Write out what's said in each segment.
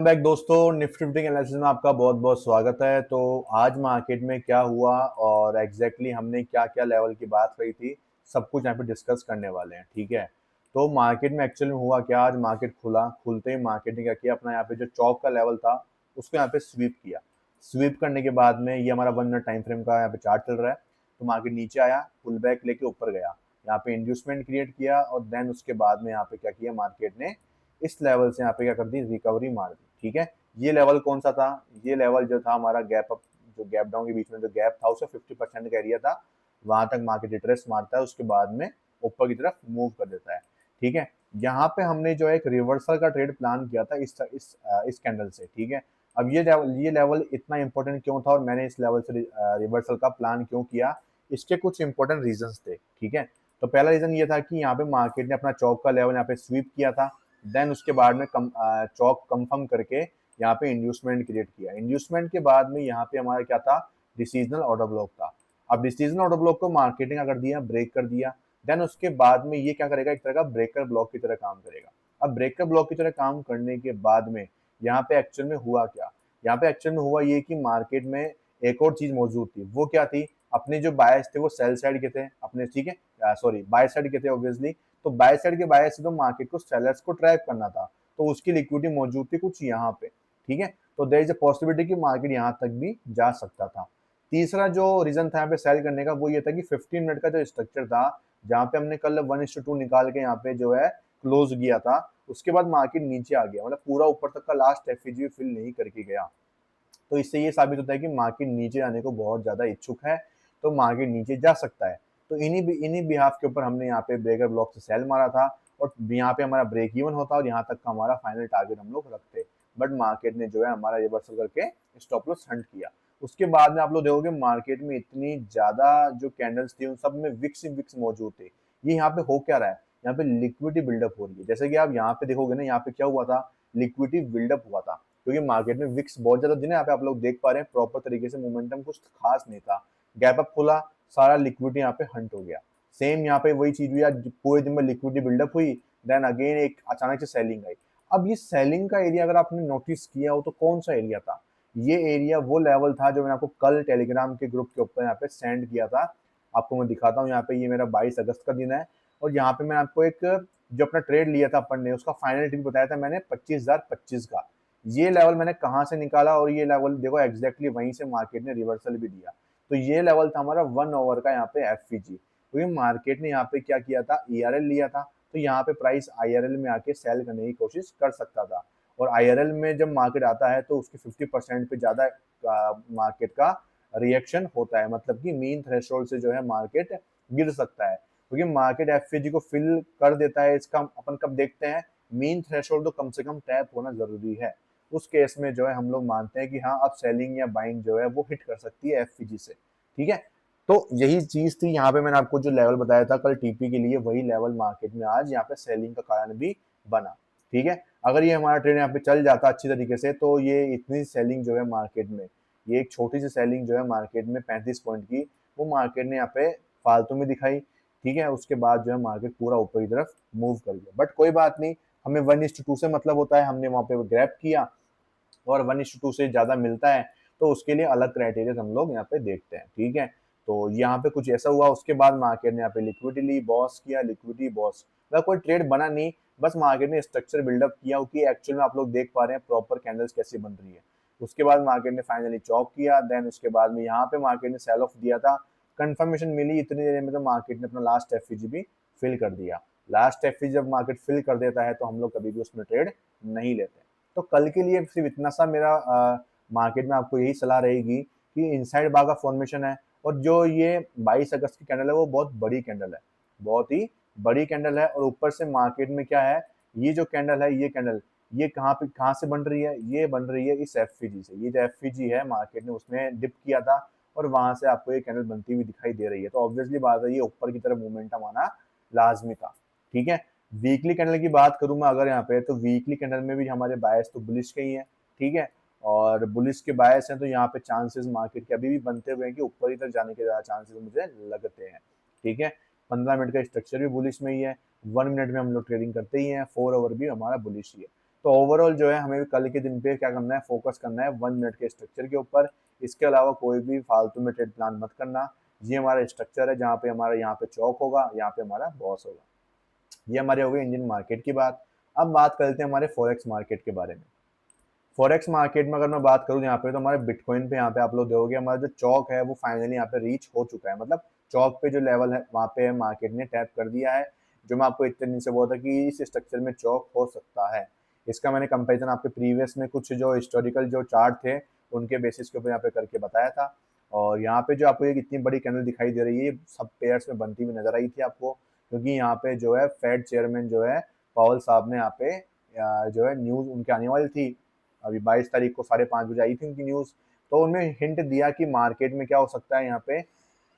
Back दोस्तों, Nifty fifty analysis में आपका बहुत बहुत स्वागत है। तो आज मार्केट में क्या हुआ और एग्जैक्टली हमने क्या क्या लेवल की बात कही थी, सब कुछ यहाँ पे डिस्कस करने वाले हैं। ठीक है, तो मार्केट में एक्चुअली हुआ क्या, आज मार्केट खुलते ही मार्केट ने क्या किया, अपना यहाँ पे जो चौक का लेवल था उसको यहाँ पे स्वीप किया। स्वीप करने के बाद में ये हमारा 1 मिनट टाइम फ्रेम का यहाँ पे चार्ट चल रहा है। तो मार्केट नीचे आया, पुल बैक लेके ऊपर गया, यहाँ पे इंड्यूसमेंट क्रिएट किया और देन उसके बाद में यहाँ पे क्या किया, मार्केट ने इस लेवल से यहाँ पे क्या कर दी, रिकवरी मार दी। ठीक है, ये लेवल कौन सा था, ये लेवल जो था हमारा गैप अप, जो गैप डाउन के बीच में जो गैप था उसका 50% का एरिया था। वहां तक मार्केट रिट्रेस मारता है, उसके बाद में ऊपर की तरफ मूव कर देता है। ठीक है, यहाँ पे हमने जो एक रिवर्सल का ट्रेड प्लान किया था इस कैंडल से। ठीक है, अब ये लेवल इतना इंपॉर्टेंट क्यों था और मैंने इस लेवल से रिवर्सल का प्लान क्यों किया, इसके कुछ इंपॉर्टेंट रीजंस थे। ठीक है, तो पहला रीजन ये था कि यहाँ पे मार्केट ने अपना चौक का लेवल यहाँ पे स्वीप किया था। देन उसके बाद में चौक कंफर्म करके यहाँ पे इंड्यूसमेंट क्रिएट किया। इंड्यूसमेंट के बाद में यहाँ पे हमारा क्या था, डिसीजनल ऑर्डर ब्लॉक था। अब डिसीजनल ऑर्डर ब्लॉक को मार्केटिंग अगर दिया, ब्रेक कर दिया, देन उसके बाद में ये क्या करेगा, एक तरह का ब्रेकर ब्लॉक की तरह काम करेगा। अब ब्रेकर ब्लॉक की तरह काम करने के बाद में यहाँ पे एक्चुअल में हुआ क्या, यहाँ पे एक्चुअल में हुआ ये कि मार्केट में एक और चीज मौजूद थी। वो क्या थी, अपने जो बायर्स थे वो सेल साइड के थे अपने। ठीक है, सॉरी, बाय साइड के थे ऑब्वियसली। तो बाय साइड के बायर्स से तो मार्केट को सेलर्स को ट्रैप करना था, तो उसकी लिक्विडिटी मौजूद थी कुछ यहाँ पे। ठीक है, तो देयर इज अ पॉसिबिलिटी कि मार्केट यहाँ तक भी जा सकता था। तीसरा जो रीजन था यहाँ पे सेल करने का, वो ये था कि 15 मिनट का जो स्ट्रक्चर था, जहाँ पे हमने कल 1:2 निकाल के यहाँ पे जो है क्लोज किया था, उसके बाद मार्केट नीचे आ गया, मतलब पूरा ऊपर तक का लास्ट एफईजी फिल नहीं करके गया। तो इससे ये साबित होता है कि मार्केट नीचे आने को बहुत ज्यादा इच्छुक है, तो मार्केट नीचे जा सकता है। तो इन्हीं बिहाफ के ऊपर हमने यहाँ पे ब्रेकर ब्लॉक से सेल मारा था, और यहाँ पे हमारा ब्रेक इवन होता और यहाँ तक का हमारा फाइनल टारगेट हम लोग रखते। बट मार्केट ने जो है हमारा रिवर्सल करके स्टॉप लॉस हंट किया। उसके बाद में आप लोग देखोगे मार्केट में इतनी ज्यादा जो कैंडल्स थी उन सब में विक्स विक्स मौजूद थे। ये यहाँ पे हो क्या रहा है, यहाँ पे लिक्विडिटी बिल्डअप हो रही है। जैसे कि आप यहाँ पे देखोगे ना, यहाँ पे क्या हुआ था, लिक्विडिटी बिल्डअप हुआ था, क्योंकि मार्केट में विक्स बहुत ज्यादा दिन है। यहाँ पे आप लोग देख पा रहे हैं प्रॉपर तरीके से मोमेंटम कुछ खास नहीं था, गैप अप खुला, सारा लिक्विडिटी यहाँ पे हंट हो गया। सेम यहाँ पे वही चीज हुई, आज पूरे दिन में लिक्विडिटी बिल्डअप हुई, देन अगेन एक अचानक से सेलिंग आई। अब ये सेलिंग का एरिया अगर आपने नोटिस किया हो तो कौन सा एरिया था, ये एरिया वो लेवल था जो मैंने आपको कल टेलीग्राम के ग्रुप के ऊपर यहाँ पे सेंड किया था। आपको मैं दिखाता हूँ, यहाँ पे ये मेरा 22 अगस्त का दिन है, और यहाँ पे मैंने आपको एक जो अपना ट्रेड लिया था अपन ने, उसका फाइनल ट्रेड बताया था मैंने 25,025 का। ये लेवल मैंने कहाँ से निकाला, और ये लेवल देखो एग्जैक्टली वहीं से मार्केट ने रिवर्सल भी दिया। तो ये लेवल था हमारा 1 ओवर का यहाँ पे एफईजी, क्योंकि मार्केट ने यहाँ पे क्या किया था, ईआरएल लिया था। तो यहाँ पे प्राइस आईआरएल में आके सेल करने की कोशिश कर सकता था, और आईआरएल में जब मार्केट आता है तो उसके 50% पे ज्यादा मार्केट का रिएक्शन होता है, मतलब कि मीन थ्रेशोल्ड से जो है मार्केट गिर सकता है, क्योंकि मार्केट एफईजी को फिल कर देता है। इसका अपन कब देखते हैं, मीन थ्रेशोल्ड तो कम से कम टैप होना जरूरी है। उस केस में जो है हम लोग मानते हैं कि हाँ, अब सेलिंग या बाइंग जो है वो हिट कर सकती है एफईजी से। ठीक है, तो यही चीज थी। यहाँ पे मैंने आपको जो लेवल बताया था कल टीपी के लिए, वही लेवल मार्केट में आज यहाँ पे सेलिंग का कारण भी बना। ठीक है, अगर ये हमारा ट्रेड यहाँ पे चल जाता अच्छी तरीके से, तो ये इतनी सेलिंग जो है मार्केट में, ये एक छोटी सी सेलिंग जो है मार्केट में 35 पॉइंट की, वो मार्केट ने यहाँ पे फालतू में दिखाई। ठीक है, उसके बाद जो है मार्केट पूरा ऊपर की तरफ मूव कर गया। बट कोई बात नहीं, हमें 1:2 से मतलब होता है, हमने वहां पे ग्रैब किया, और 1:2 से ज्यादा मिलता है तो उसके लिए अलग क्राइटेरिया हम लोग यहाँ पे देखते हैं। ठीक है, तो यहाँ पे कुछ ऐसा हुआ, उसके बाद मार्केट ने यहाँ पे लिक्विडिटी ली, बॉस किया, लिक्विडिटी बॉस, मतलब कोई ट्रेड बना नहीं, बस मार्केट ने स्ट्रक्चर बिल्डअप किया, क्योंकि एक्चुअल में आप लोग देख पा रहे हैं प्रॉपर कैंडल्स कैसी बन रही है। उसके बाद मार्केट ने फाइनली चॉक किया, देन उसके बाद में यहाँ पे मार्केट ने सेल ऑफ दिया था, कंफर्मेशन मिली इतनी देर में, तो मार्केट ने अपना लास्ट एफईजी भी फिल कर दिया। लास्ट एफईजी जब मार्केट फिल कर देता है तो हम लोग कभी भी उसमें ट्रेड नहीं लेते। तो कल के लिए सिर्फ इतना सा मेरा मार्केट में आपको यही सलाह रहेगी कि इनसाइड बार का फॉर्मेशन है, और जो ये 22 अगस्त की कैंडल है वो बहुत बड़ी कैंडल है, बहुत ही बड़ी कैंडल है। और ऊपर से मार्केट में क्या है, ये जो कैंडल है, ये कैंडल ये कहाँ से बन रही है, ये बन रही है इस एफईजी से। ये जो एफईजी है मार्केट ने उसमें डिप किया था, और वहां से आपको ये कैंडल बनती हुई दिखाई दे रही है। तो ऑब्वियसली बात है, ये ऊपर की तरफ मोमेंटम आना लाजमी था। ठीक है, वीकली कैंडल की बात करूं मैं अगर यहाँ पे, तो वीकली कैंडल में भी हमारे बायस तो बुलिश के ही है। ठीक है, और बुलिश के बायस हैं, तो यहाँ पे चांसेस मार्केट के अभी भी बनते हुए हैं कि ऊपर ही तक जाने के ज्यादा चांसेस मुझे लगते हैं। ठीक है, 15 मिनट का स्ट्रक्चर भी बुलिश में ही है, 1 मिनट में हम लोग ट्रेडिंग करते ही हैं, 4 ओवर भी हमारा बुलिश ही है। तो ओवरऑल जो है हमें कल के दिन पे क्या करना है, फोकस करना है 1 मिनट के स्ट्रक्चर के ऊपर। इसके अलावा कोई भी फालतू में ट्रेड प्लान मत करना। ये हमारा स्ट्रक्चर है जहाँ पे हमारा यहाँ पे चौक होगा, यहाँ पे हमारा बॉस होगा। ये हमारे हो गई इंडियन मार्केट की बात। अब बात करते हैं हमारे फॉरेक्स मार्केट के बारे में। फॉरेक्स मार्केट में अगर मैं बात करूँ यहाँ पे, तो हमारे बिटकॉइन पे यहाँ पे आप लोग देखोगे हमारा जो चौक है वो फाइनली यहाँ पे रीच हो चुका है। मतलब चौक पे जो लेवल है वहाँ पे मार्केट ने टैप कर दिया है। जो मैं आपको इतने दिन से बोला था कि इस स्ट्रक्चर में चौक हो सकता है। इसका मैंने कंपेरिजन आपके प्रीवियस में कुछ जो हिस्टोरिकल जो चार्ट थे उनके बेसिस के ऊपर यहाँ पे करके बताया था। और यहाँ पे जो आपको एक इतनी बड़ी कैंडल दिखाई दे रही है, ये सब पेयर्स में बनती हुई नजर आई थी आपको, क्योंकि यहाँ पे जो है फेड चेयरमैन जो है पावल साहब ने यहाँ पे जो है न्यूज उनकी आने वाली थी। अभी 22 तारीख को 5:30 बजे आई थी उनकी न्यूज। तो उनमें हिंट दिया कि मार्केट में क्या हो सकता है, यहाँ पे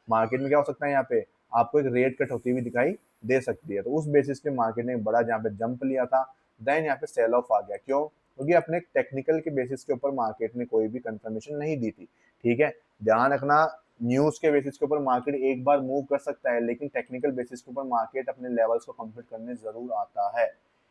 मार्केट में क्या हो सकता है, यहाँ पे आपको एक रेट कट होती हुई दिखाई दे सकती है। तो उस बेसिस पे मार्केट ने बड़ा जहाँ पे जंप लिया था, देन यहाँ पे सेल ऑफ आ गया। क्यों? क्योंकि अपने टेक्निकल के बेसिस के ऊपर मार्केट ने कोई भी कंफर्मेशन नहीं दी थी। ठीक है, ध्यान रखना, न्यूज के बेसिस के ऊपर मार्केट एक बार मूव कर सकता है, लेकिन टेक्निकल बेसिस के ऊपर मार्केट अपने लेवल्स को कंप्लीट करने जरूर आता है।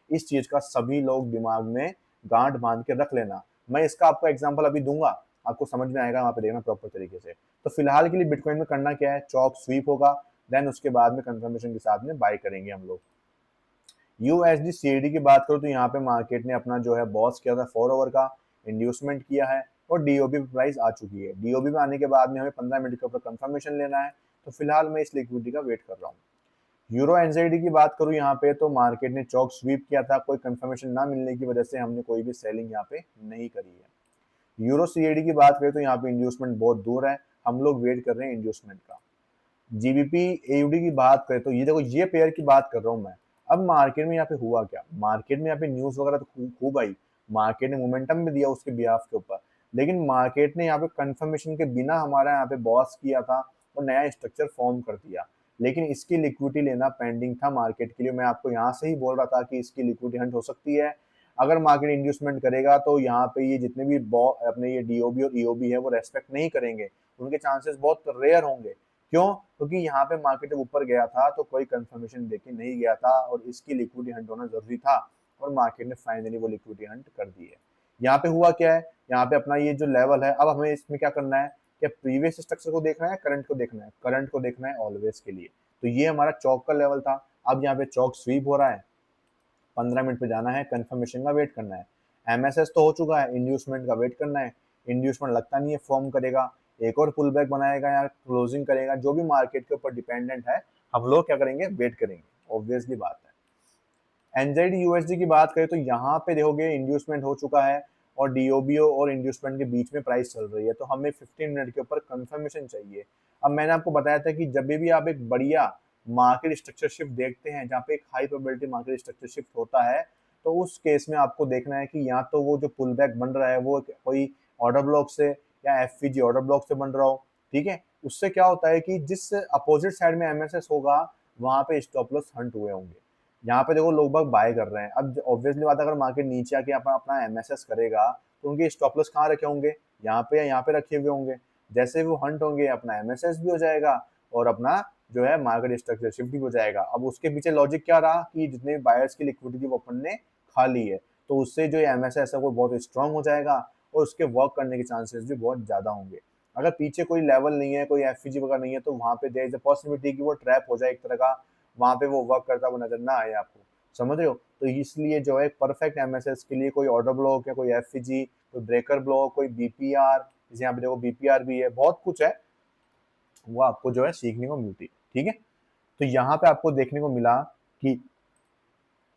इस चीज का सभी लोग दिमाग में गांठ बांध के रख लेना। मैं इसका आपको एग्जांपल अभी दूंगा, आपको समझ में आएगा, वहां पे देखना प्रॉपर तरीके से। तो फिलहाल के लिए बिटकॉइन में करना क्या है, चौक स्वीप होगा, देन उसके बाद में कंफर्मेशन के साथ में बाय करेंगे हम लोग। यूएसडी सीएडी की बात करो तो यहाँ पे मार्केट ने अपना जो है बॉस किया था 4 ओवर का, इंड्यूसमेंट किया है और डीओबी प्राइस आ चुकी है। डीओबी में आने के बाद में हमें 15 मिनट के ऊपर कंफर्मेशन लेना है। तो फिलहाल मैं इस लिक्विडिटी का वेट कर रहा हूँ। यूरो एनजेडी की बात करूं यहाँ पे, तो मार्केट ने चौक स्वीप किया था, कोई कंफर्मेशन ना मिलने की वजह से हमने कोई भी सेलिंग यहाँ पे नहीं करी है। यूरो सीएडी की बात करें तो यहाँ पे इंड्यूसमेंट बहुत दूर है, हम लोग वेट कर रहे हैं इंड्यूसमेंट का। जीबीपी एयूडी की बात करें तो ये देखो, ये पेयर की बात कर रहा हूँ मैं। अब मार्केट में यहाँ पे हुआ क्या, मार्केट में यहाँ पे न्यूज वगैरह तो खूब आई, मार्केट ने मोमेंटम भी दिया उसके बिहाफ के ऊपर, लेकिन मार्केट ने यहाँ पे कंफर्मेशन के बिना हमारा यहाँ पे बॉस किया था और नया स्ट्रक्चर फॉर्म कर दिया। लेकिन इसकी लिक्विडिटी लेना पेंडिंग था मार्केट के लिए। मैं आपको यहाँ से ही बोल रहा था कि इसकी लिक्विडिटी हंट हो सकती है। अगर मार्केट इंड्यूसमेंट करेगा तो यहाँ पे ये जितने भी अपने ये डीओबी और ईओबी है वो रेस्पेक्ट नहीं करेंगे, उनके चांसेस बहुत रेयर होंगे। क्यों? क्योंकि यहाँ पे मार्केट जब ऊपर गया था तो कोई कंफर्मेशन देके नहीं गया था और इसकी लिक्विडिटी हंट होना जरूरी था, और मार्केट ने फाइनली वो लिक्विडिटी हंट कर दी है। यहाँ पे हुआ क्या है, यहाँ पे अपना ये जो लेवल है, अब हमें इसमें क्या करना है, क्या प्रीवियस स्ट्रक्चर को देखना है, करंट को देखना है? करंट को देखना है ऑलवेज के लिए। तो ये हमारा चौक का लेवल था। अब यहाँ पे चौक स्वीप हो रहा है, 15 मिनट पे जाना है, कंफर्मेशन का वेट करना है। एमएसएस तो हो चुका है, इंड्यूसमेंट का वेट करना है। इंड्यूसमेंट लगता नहीं है फॉर्म करेगा, एक और पुल बैक बनाएगा या क्लोजिंग करेगा, जो भी मार्केट के ऊपर डिपेंडेंट है, हम लोग क्या करेंगे, वेट करेंगे, ऑब्वियसली बात है। एनजेडी यूएसडी की बात करें तो यहाँ पे देखोगे इंड्यूसमेंट हो चुका है और डीओबीओ और इंड्यूसमेंट के बीच में प्राइस चल रही है, तो हमें 15 मिनट के ऊपर कंफर्मेशन चाहिए। अब मैंने आपको बताया था कि जब भी आप एक बढ़िया मार्केट स्ट्रक्चर शिफ्ट देखते हैं जहाँ पे एक high probability market structure shift होता है, तो उस केस में आपको देखना है कि या तो वो जो पुल बैक बन रहा है वो कोई ऑर्डर ब्लॉक से या एफवीजी ऑर्डर ब्लॉक से बन रहा हो। ठीक है, उससे क्या होता है कि जिस अपोजिट साइड में एमएसएस होगा वहां पे स्टॉप लॉस हंट हुए होंगे। यहाँ पे देखो लोग बाग बाय कर रहे हैं। अब ऑब्वियसली बात है, अगर मार्केट नीचे आके अपना अपना एमएसएस करेगा तो उनके स्टॉप लॉस कहाँ रखे होंगे, यहाँ पे या यहाँ पे रखे हुए होंगे। जैसे वो हंट होंगे अपना एमएसएस भी हो जाएगा और अपना जो है मार्केट स्ट्रक्चर शिफ्ट भी हो जाएगा। अब उसके पीछे लॉजिक क्या रहा कि जितने बायर्स की लिक्विडिटी वो अपन ने खा ली है, तो उससे जो एमएसएस है वो बहुत स्ट्रांग हो जाएगा और उसके वर्क करने के चांसेस भी बहुत ज्यादा होंगे। अगर पीछे कोई लेवल नहीं है, कोई एफईजी वगैरह नहीं है, तो वहां पे देयर इज अ पॉसिबिलिटी कि वो ट्रैप हो जाए एक तरह का, वहां पे वो वर्क करता हुआ नजर ना आए आपको। समझ रहे हो? तो इसलिए जो है परफेक्ट एमएसएस के लिए कोई ऑर्डर ब्लॉक या कोई एफईजी, कोई ब्रेकर ब्लॉक, कोई बीपीआर, जैसे यहाँ पे देखो बीपीआर भी है, बहुत कुछ है, वो आपको जो है सीखने को मिलती है। ठीक है, तो यहाँ पे आपको देखने को मिला कि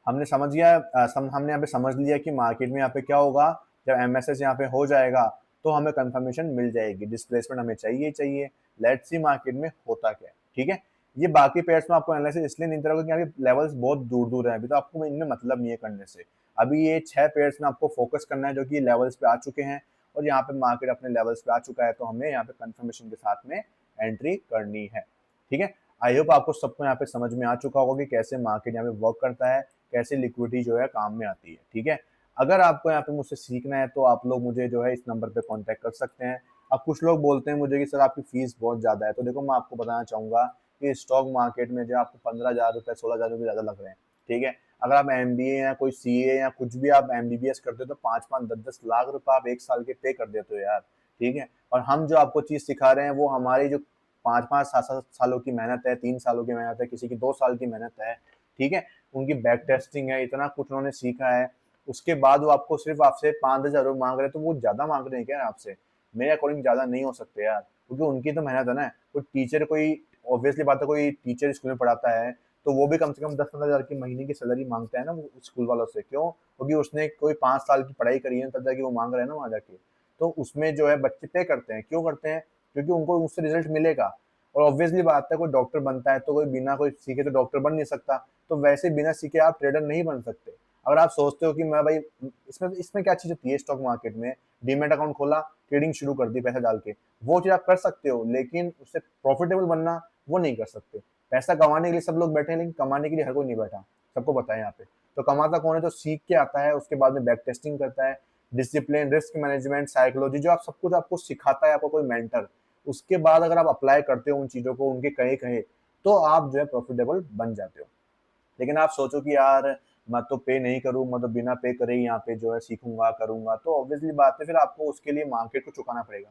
हमने समझ गया, हमने यहाँ पे समझ लिया कि मार्केट में यहाँ पे क्या होगा, जब एमएसएस यहाँ पे हो जाएगा तो हमें कंफर्मेशन मिल जाएगी, डिस्प्लेसमेंट हमें चाहिए ही चाहिए। लेट्स सी मार्केट में होता क्या है। ठीक है, ये बाकी पेयर्स में आपको एनालिसिस इसलिए नहीं करूंगा कि यहाँ के लेवल्स बहुत दूर दूर है, अभी तो आपको इनमें मतलब नहीं है करने से। अभी ये 6 पेयर्स में आपको फोकस करना है जो कि लेवल्स पे आ चुके हैं, और यहाँ पे मार्केट अपने लेवल्स पे आ चुका है, तो हमें यहाँ पे कंफर्मेशन के साथ में एंट्री करनी है। ठीक है, आई होप आपको सबको यहाँ पे समझ में आ चुका होगा कि कैसे मार्केट यहाँ पे वर्क करता है, कैसे लिक्विडिटी जो है काम में आती है। ठीक है, अगर आपको यहाँ पे मुझसे सीखना है तो आप लोग मुझे जो है इस नंबर पे कांटेक्ट कर सकते हैं। अब कुछ लोग बोलते हैं मुझे कि सर आपकी फीस बहुत ज़्यादा है, तो देखो मैं आपको बताना चाहूँगा कि स्टॉक मार्केट में जो आपको 15,000 रुपये 16,000 रुपये ज़्यादा लग रहे हैं। ठीक है, अगर आप एमबीए या कोई सीए या कुछ भी आप एमबीबीएस करते हो तो 5-5, 10-10 लाख रुपए आप एक साल के पे कर देते हो यार, ठीक है। और हम जो आपको चीज सिखा रहे हैं वो हमारी जो 5-5, 7-7 सालों की मेहनत है, 3 सालों की मेहनत है, किसी की 2 साल की मेहनत है, ठीक है। उनकी बैक टेस्टिंग है, इतना कुछ उन्होंने सीखा है। उसके बाद वो आपको सिर्फ आपसे 5-10 हज़ार मांग रहे हैं, तो वो ज्यादा मांग रहे हैं क्या आपसे? मेरे अकॉर्डिंग ज्यादा नहीं हो सकते यार, क्योंकि उनकी तो मेहनत है ना। कोई टीचर, कोई ऑब्वियसली बात है, कोई टीचर स्कूल में पढ़ाता है तो वो भी कम से कम 10-15 हज़ार की महीने की सैलरी मांगता है ना वो स्कूल वालों से। क्यों? क्योंकि उसने कोई 5 साल की पढ़ाई करी है तब जाके वो मांग रहे हैं ना वहां जाके। तो उसमें जो है बच्चे पे करते हैं। क्यों करते हैं? क्योंकि उनको उससे रिजल्ट मिलेगा। और ऑब्वियसली बात है, कोई डॉक्टर बनता है तो कोई बिना कोई सीखे तो डॉक्टर बन नहीं सकता। तो वैसे बिना सीखे आप ट्रेडर नहीं बन सकते। अगर आप सोचते हो कि मैं भाई, इसमें इसमें क्या चीज होती है स्टॉक मार्केट में, डीमेट अकाउंट खोला, ट्रेडिंग शुरू कर दी पैसा डाल के, वो चीज आप कर सकते हो, लेकिन उससे प्रॉफिटेबल बनना वो नहीं कर सकते। पैसा कमाने के लिए सब लोग बैठे हैं, लेकिन कमाने के लिए हर कोई नहीं बैठा, सबको पता है यहाँ पे। तो कमाता कौन है? तो सीख के आता है, उसके बाद में बैक टेस्टिंग करता है, डिसिप्लिन, रिस्क मैनेजमेंट, साइकोलॉजी, जो आप सब कुछ आपको सिखाता है आपको कोई मेंटर। उसके बाद अगर आप अप्लाई करते हो उन चीजों को उनके कहे कहे, तो आप जो है प्रॉफिटेबल बन जाते हो। लेकिन आप सोचो कि यार मैं तो पे नहीं करूँ, मैं तो बिना पे करे ही यहाँ पे जो है सीखूंगा करूंगा, तो ऑब्वियसली बात है फिर आपको उसके लिए मार्केट को चुकाना पड़ेगा।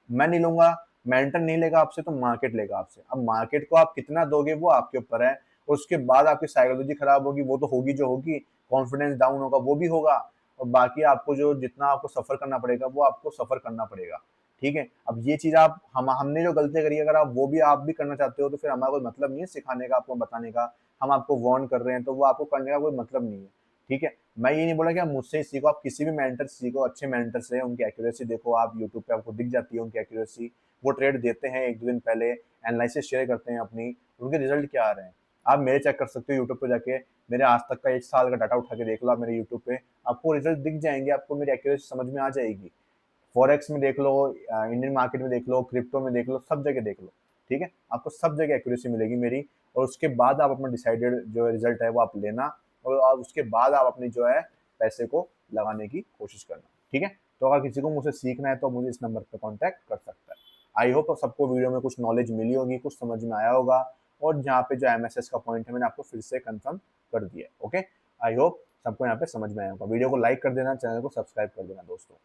मैं नहीं लूंगा, मेंटर नहीं लेगा आपसे, तो मार्केट लेगा आपसे। अब मार्केट को आप कितना दोगे वो आपके ऊपर है। और उसके बाद आपकी साइकोलॉजी खराब होगी, वो तो होगी जो होगी, कॉन्फिडेंस डाउन होगा वो भी होगा। और बाकी आपको जो जितना आपको सफर करना पड़ेगा वो आपको सफर करना पड़ेगा, ठीक है। अब ये चीज आप हमने जो गलतियां करी है, अगर आप भी करना चाहते हो तो फिर हमारा कोई मतलब नहीं है सिखाने का, आपको बताने का। हम आपको वार्न कर रहे हैं तो वो आपको करने का कोई मतलब नहीं है, ठीक है। मैं ये नहीं बोला कि आप मुझसे ही सीखो, आप किसी भी मेंटर से सीखो, अच्छे मेंटर से। उनकी एक्यूरेसी देखो, आप यूट्यूब पे आपको दिख जाती है उनकी एक्यूरेसी। वो ट्रेड देते हैं 1-2 दिन पहले, एनालिसिस शेयर करते हैं अपनी, उनके रिजल्ट क्या आ रहे हैं। आप मेरे चेक कर सकते हो यूट्यूब पे जाके, मेरे आज तक का 1 साल का डाटा उठा के देख लो आप मेरे यूट्यूब पे, आपको रिजल्ट दिख जाएंगे, आपको मेरी एक्यूरेसी समझ में आ जाएगी। फॉरेक्स में देख लो, इंडियन मार्केट में देख लो, क्रिप्टो में देख लो, सब जगह देख लो, ठीक है। आपको सब जगह एक्यूरेसी मिलेगी मेरी। और उसके बाद आप अपना डिसाइडेड जो रिजल्ट है वो आप लेना, और उसके बाद आप अपनी जो है पैसे को लगाने की कोशिश करना, ठीक है। तो अगर किसी को मुझसे सीखना है तो मुझे इस नंबर पर कॉन्टैक्ट कर सकता है। आई होप सबको वीडियो में कुछ नॉलेज मिली होगी, कुछ समझ में आया होगा। और जहाँ पे जो एमएसएस का पॉइंट है मैंने आपको फिर से कंफर्म कर दिया, ओके। आई होप सबको यहाँ पे समझ में आया होगा। वीडियो को लाइक कर देना, चैनल को सब्सक्राइब कर देना दोस्तों।